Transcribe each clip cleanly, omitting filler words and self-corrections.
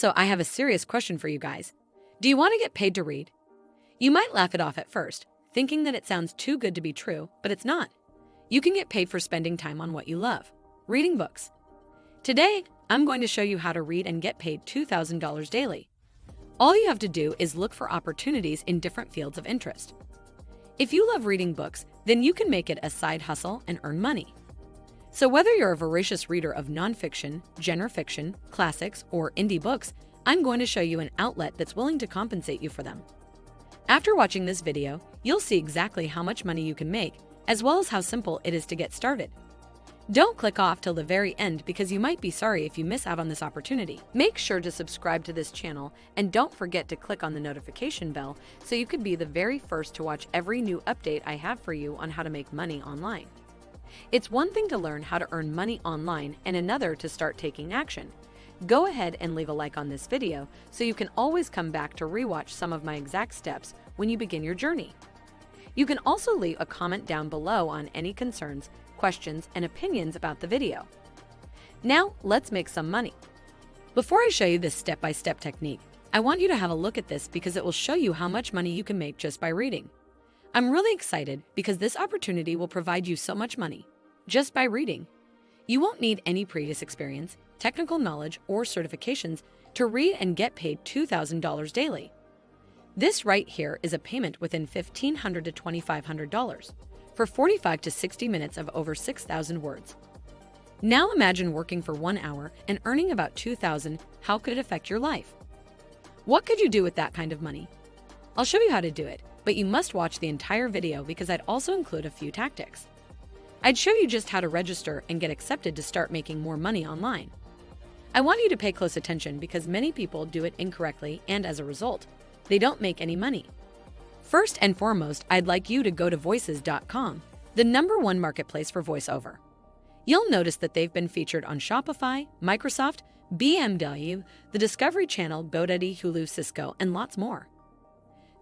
So I have a serious question for you guys. Do you want to get paid to read? You might laugh it off at first, thinking that it sounds too good to be true, but it's not. You can get paid for spending time on what you love, reading books. Today, I'm going to show you how to read and get paid $2,000 daily. All you have to do is look for opportunities in different fields of interest. If you love reading books, then you can make it a side hustle and earn money. So whether you're a voracious reader of nonfiction, genre fiction, classics, or indie books, I'm going to show you an outlet that's willing to compensate you for them. After watching this video, you'll see exactly how much money you can make, as well as how simple it is to get started. Don't click off till the very end because you might be sorry if you miss out on this opportunity. Make sure to subscribe to this channel and don't forget to click on the notification bell so you could be the very first to watch every new update I have for you on how to make money online. It's one thing to learn how to earn money online and another to start taking action. Go ahead and leave a like on this video so you can always come back to rewatch some of my exact steps when you begin your journey. You can also leave a comment down below on any concerns, questions, and opinions about the video. Now, let's make some money. Before I show you this step-by-step technique, I want you to have a look at this because it will show you how much money you can make just by reading. I'm really excited because this opportunity will provide you so much money just by reading. You won't need any previous experience, technical knowledge, or certifications to read and get paid $2,000 daily. This right here is a payment within $1,500 to $2,500 for 45 to 60 minutes of over 6,000 words. Now imagine working for 1 hour and earning about $2,000. How could it affect your life? What could you do with that kind of money? I'll show you how to do it, but you must watch the entire video because I'd also include a few tactics. I'd show you just how to register and get accepted to start making more money online. I want you to pay close attention because many people do it incorrectly and as a result, they don't make any money. First and foremost, I'd like you to go to voices.com, the #1 marketplace for voiceover. You'll notice that they've been featured on Shopify, Microsoft, BMW, the Discovery Channel, GoDaddy, Hulu, Cisco, and lots more.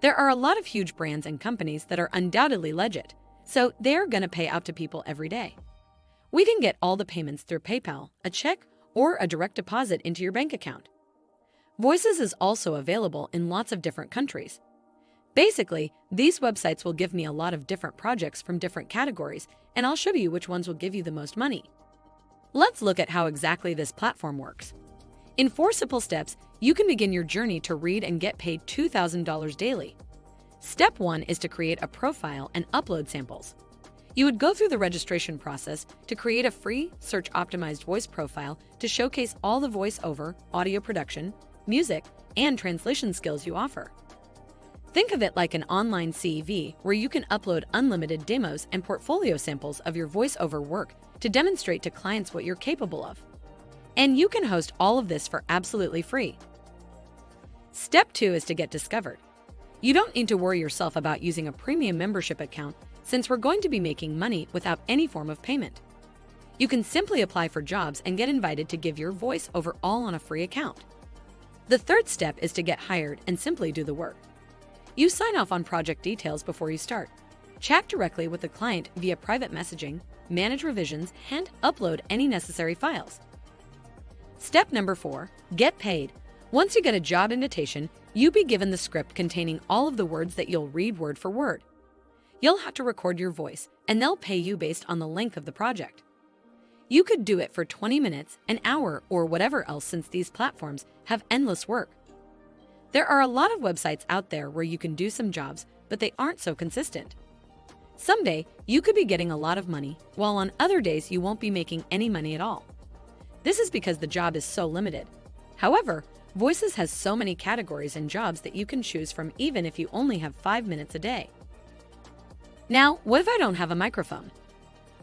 There are a lot of huge brands and companies that are undoubtedly legit, so they're going to pay out to people every day. We can get all the payments through PayPal, a check, or a direct deposit into your bank account. Voices is also available in lots of different countries. Basically, these websites will give me a lot of different projects from different categories, and I'll show you which ones will give you the most money. Let's look at how exactly this platform works. In 4 simple steps, you can begin your journey to read and get paid $2,000 daily. Step 1 is to create a profile and upload samples. You would go through the registration process to create a free, search-optimized voice profile to showcase all the voiceover, audio production, music, and translation skills you offer. Think of it like an online CV where you can upload unlimited demos and portfolio samples of your voiceover work to demonstrate to clients what you're capable of. And you can host all of this for absolutely free. Step 2 is to get discovered. You don't need to worry yourself about using a premium membership account since we're going to be making money without any form of payment. You can simply apply for jobs and get invited to give your voice over all on a free account. The third step is to get hired and simply do the work. You sign off on project details before you start. Chat directly with the client via private messaging, manage revisions, and upload any necessary files. Step number 4, get paid. Once you get a job invitation, you'll be given the script containing all of the words that you'll read word for word. You'll have to record your voice, and they'll pay you based on the length of the project. You could do it for 20 minutes, an hour, or whatever else since these platforms have endless work. There are a lot of websites out there where you can do some jobs, but they aren't so consistent. Someday, you could be getting a lot of money, while on other days you won't be making any money at all. This is because the job is so limited. However, Voices has so many categories and jobs that you can choose from even if you only have 5 minutes a day. Now, what if I don't have a microphone?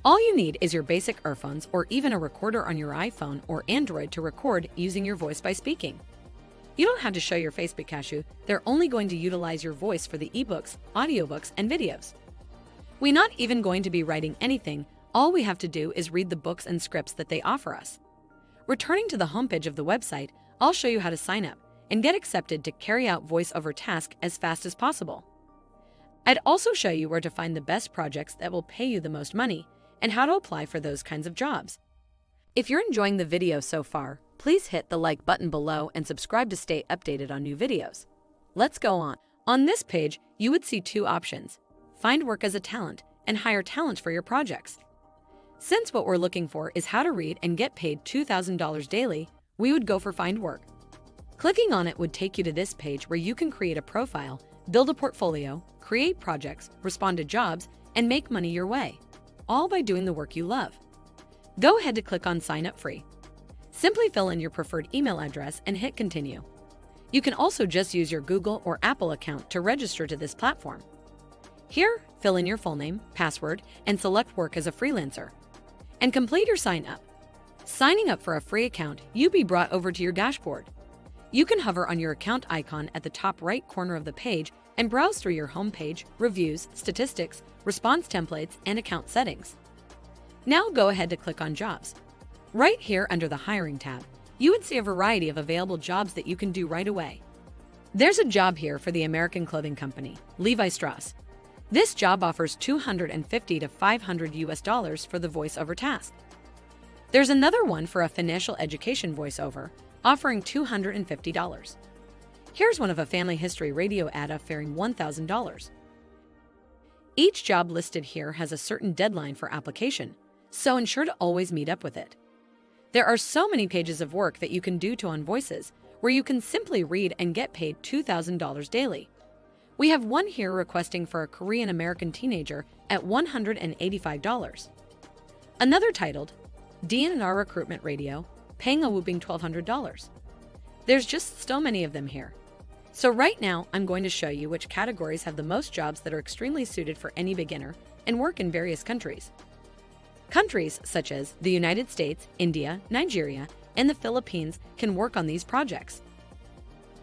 All you need is your basic earphones or even a recorder on your iPhone or Android to record using your voice by speaking. You don't have to show your face because they're only going to utilize your voice for the ebooks, audiobooks, and videos. We're not even going to be writing anything. All we have to do is read the books and scripts that they offer us. Returning to the homepage of the website, I'll show you how to sign up and get accepted to carry out voiceover tasks as fast as possible. I'd also show you where to find the best projects that will pay you the most money and how to apply for those kinds of jobs. If you're enjoying the video so far, please hit the like button below and subscribe to stay updated on new videos. Let's go on. On this page, you would see two options: find work as a talent and hire talent for your projects. Since what we're looking for is how to read and get paid $2,000 daily, we would go for find work. Clicking on it would take you to this page where you can create a profile, build a portfolio, create projects, respond to jobs, and make money your way, all by doing the work you love. Go ahead to click on Sign Up Free. Simply fill in your preferred email address and hit Continue. You can also just use your Google or Apple account to register to this platform. Here, fill in your full name, password, and select Work as a Freelancer, and complete your sign up. Signing up for a free account, you'll be brought over to your dashboard. You can hover on your account icon at the top right corner of the page and browse through your home page, reviews, statistics, response templates, and account settings. Now go ahead to click on Jobs. Right here under the Hiring tab, you would see a variety of available jobs that you can do right away. There's a job here for the American clothing company, Levi Strauss. This job offers $250 to $500 for the voiceover task. There's another one for a financial education voiceover, offering $250. Here's one of a family history radio ad offering $1,000. Each job listed here has a certain deadline for application, so ensure to always meet up with it. There are so many pages of work that you can do to On Voices, where you can simply read and get paid $2,000 daily. We have one here requesting for a Korean-American teenager at $185. Another titled, DNR Recruitment Radio, paying a whooping $1,200. There's just so many of them here. So right now, I'm going to show you which categories have the most jobs that are extremely suited for any beginner and work in various countries. Countries such as the United States, India, Nigeria, and the Philippines can work on these projects.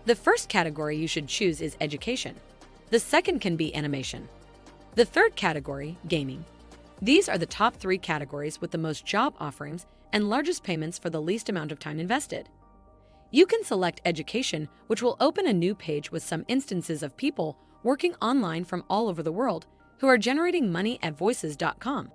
The first category you should choose is education. The second can be animation. The third category, gaming. These are the top three categories with the most job offerings and largest payments for the least amount of time invested. You can select education, which will open a new page with some instances of people working online from all over the world who are generating money at voices.com.